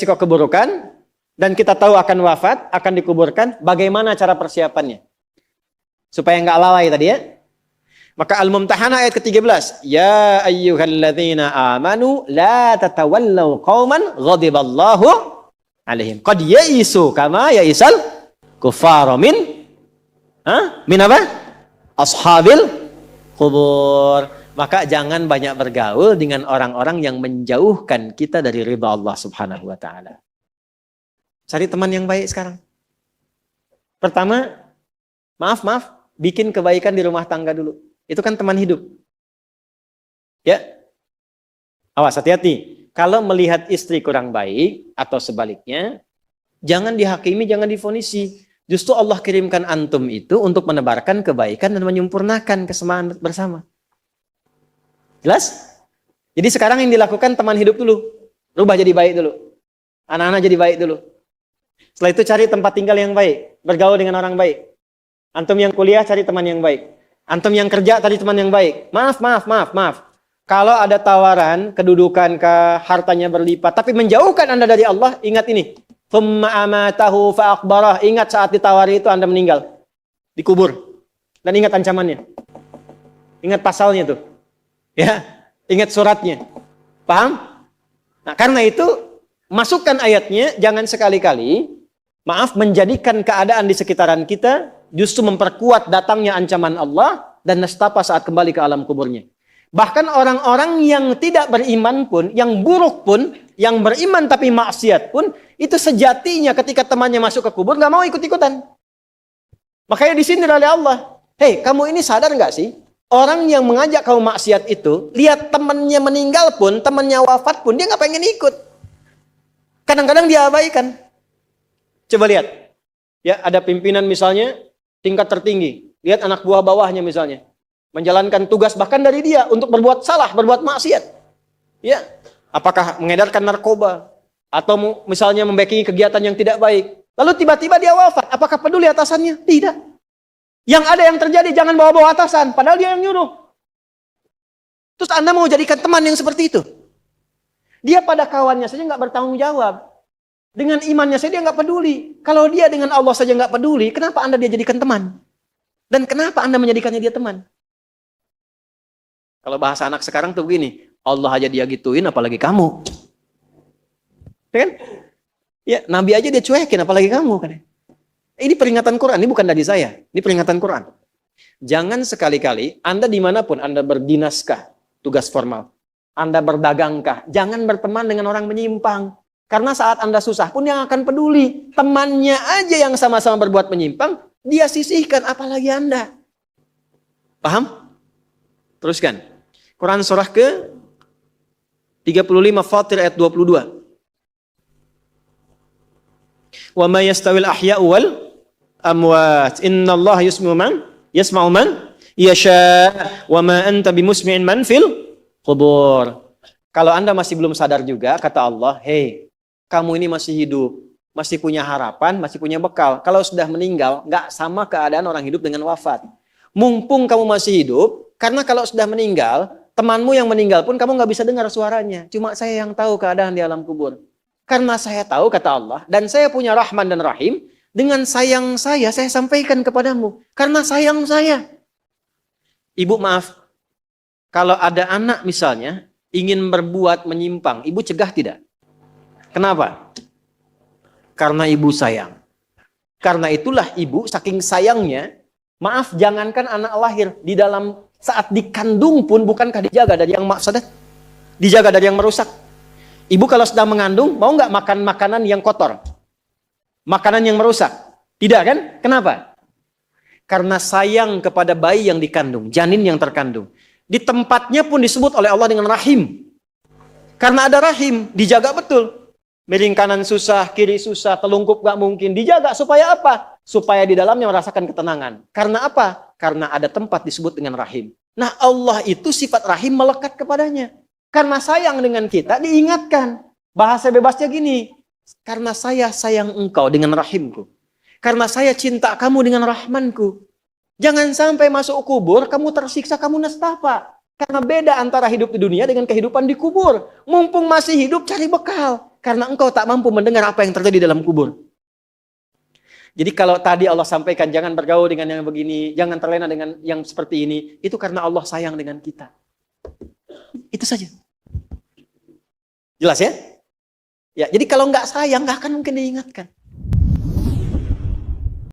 risiko keburukan, dan kita tahu akan wafat, akan dikuburkan, bagaimana cara persiapannya? Supaya nggak lalai tadi ya. Maka Al-Mumtahanah ayat ke-13. Ya ayyuhalladzina amanu la tatawallaw qauman ghadiballahu alaihim. Qad ya'isu kama ya'isal kuffara min apa? Ashabil kubur. Maka jangan banyak bergaul dengan orang-orang yang menjauhkan kita dari ridha Allah Subhanahu wa taala. Cari teman yang baik sekarang. Pertama, maaf, bikin kebaikan di rumah tangga dulu. Itu kan teman hidup. Ya. Awas, hati-hati. Kalau melihat istri kurang baik atau sebaliknya, jangan dihakimi, jangan difonisi. Justru Allah kirimkan antum itu untuk menebarkan kebaikan dan menyempurnakan kesemaan bersama. Jelas? Jadi sekarang yang dilakukan teman hidup dulu. Rubah jadi baik dulu. Anak-anak jadi baik dulu. Setelah itu cari tempat tinggal yang baik. Bergaul dengan orang baik. Antum yang kuliah cari teman yang baik. Antum yang kerja cari teman yang baik. Maaf. Kalau ada tawaran, kedudukan ke hartanya berlipat, tapi menjauhkan Anda dari Allah, ingat ini. Thumma amatahu fa'akbarah. Ingat saat ditawari itu Anda meninggal. Dikubur. Dan ingat ancamannya. Ingat pasalnya tuh. Ya, ingat suratnya. Paham? Nah, karena itu masukkan ayatnya, jangan sekali-kali menjadikan keadaan di sekitaran kita justru memperkuat datangnya ancaman Allah dan nestapa saat kembali ke alam kuburnya. Bahkan orang-orang yang tidak beriman pun, yang buruk pun, yang beriman tapi maksiat pun, itu sejatinya ketika temannya masuk ke kubur nggak mau ikut-ikutan. Makanya disindir oleh Allah. Hei, kamu ini sadar nggak sih? Orang yang mengajak kamu maksiat itu, lihat temannya meninggal pun, temannya wafat pun, dia nggak pengen ikut. Kadang-kadang dia abaikan. Coba lihat. Ya, ada pimpinan misalnya, tingkat tertinggi. Lihat anak buah bawahnya misalnya. Menjalankan tugas bahkan dari dia untuk berbuat salah, berbuat maksiat. Ya, apakah mengedarkan narkoba. Atau misalnya membackingi kegiatan yang tidak baik. Lalu tiba-tiba dia wafat. Apakah peduli atasannya? Tidak. Yang ada yang terjadi, jangan bawa-bawa atasan. Padahal dia yang nyuruh. Terus Anda mau jadikan teman yang seperti itu? Dia pada kawannya saja nggak bertanggung jawab. Dengan imannya saja dia nggak peduli. Kalau dia dengan Allah saja nggak peduli, kenapa Anda dia jadikan teman? Dan kenapa Anda menjadikannya dia teman? Kalau bahasa anak sekarang tuh begini, Allah aja dia gituin, apalagi kamu. Ya kan? Ya, Nabi aja dia cuekin, apalagi kamu kan? Ini peringatan Quran, ini bukan dari saya. Ini peringatan Quran. Jangan sekali-kali, Anda dimanapun, Anda berdinaskah, tugas formal. Anda berdagangkah, jangan berteman dengan orang menyimpang. Karena saat Anda susah pun yang akan peduli. Temannya aja yang sama-sama berbuat menyimpang, dia sisihkan, apalagi Anda. Paham? Teruskan. Quran surah ke 35 Fatir ayat 22. Wa ma yastawil ahya'u wal amwat innallaha yasma'u man yasha wa ma anta bimusmi'in man fil qubur. Kalau Anda masih belum sadar juga, kata Allah, hei, kamu ini masih hidup, masih punya harapan, masih punya bekal. Kalau sudah meninggal, nggak sama keadaan orang hidup dengan wafat. Mumpung kamu masih hidup, karena kalau sudah meninggal, temanmu yang meninggal pun kamu nggak bisa dengar suaranya. Cuma saya yang tahu keadaan di alam kubur. Karena saya tahu, kata Allah, dan saya punya Rahman dan Rahim, dengan sayang saya sampaikan kepadamu. Karena sayang saya. Ibu maaf, kalau ada anak misalnya, ingin berbuat menyimpang, ibu cegah tidak? Kenapa? Karena ibu sayang. Karena itulah ibu saking sayangnya, maaf jangankan anak lahir, di dalam saat dikandung pun bukankah dijaga dari yang mafsadat? Dijaga dari yang merusak. Ibu kalau sedang mengandung, mau nggak makan makanan yang kotor? Makanan yang merusak? Tidak kan? Kenapa? Karena sayang kepada bayi yang dikandung, janin yang terkandung. Di tempatnya pun disebut oleh Allah dengan rahim. Karena ada rahim, dijaga betul. Miring kanan susah, kiri susah, telungkup nggak mungkin. Dijaga supaya apa? Supaya di dalamnya merasakan ketenangan. Karena apa? Karena ada tempat disebut dengan rahim. Nah, Allah itu sifat rahim melekat kepadanya. Karena sayang dengan kita, diingatkan. Bahasa bebasnya gini, karena saya sayang engkau dengan rahimku. Karena saya cinta kamu dengan rahmanku. Jangan sampai masuk kubur, kamu tersiksa, kamu nestapa. Karena beda antara hidup di dunia dengan kehidupan di kubur. Mumpung masih hidup, cari bekal. Karena engkau tak mampu mendengar apa yang terjadi dalam kubur. Jadi kalau tadi Allah sampaikan jangan bergaul dengan yang begini, jangan terlena dengan yang seperti ini, itu karena Allah sayang dengan kita. Itu saja. Jelas ya? Ya, jadi kalau nggak sayang, nggak akan mungkin diingatkan.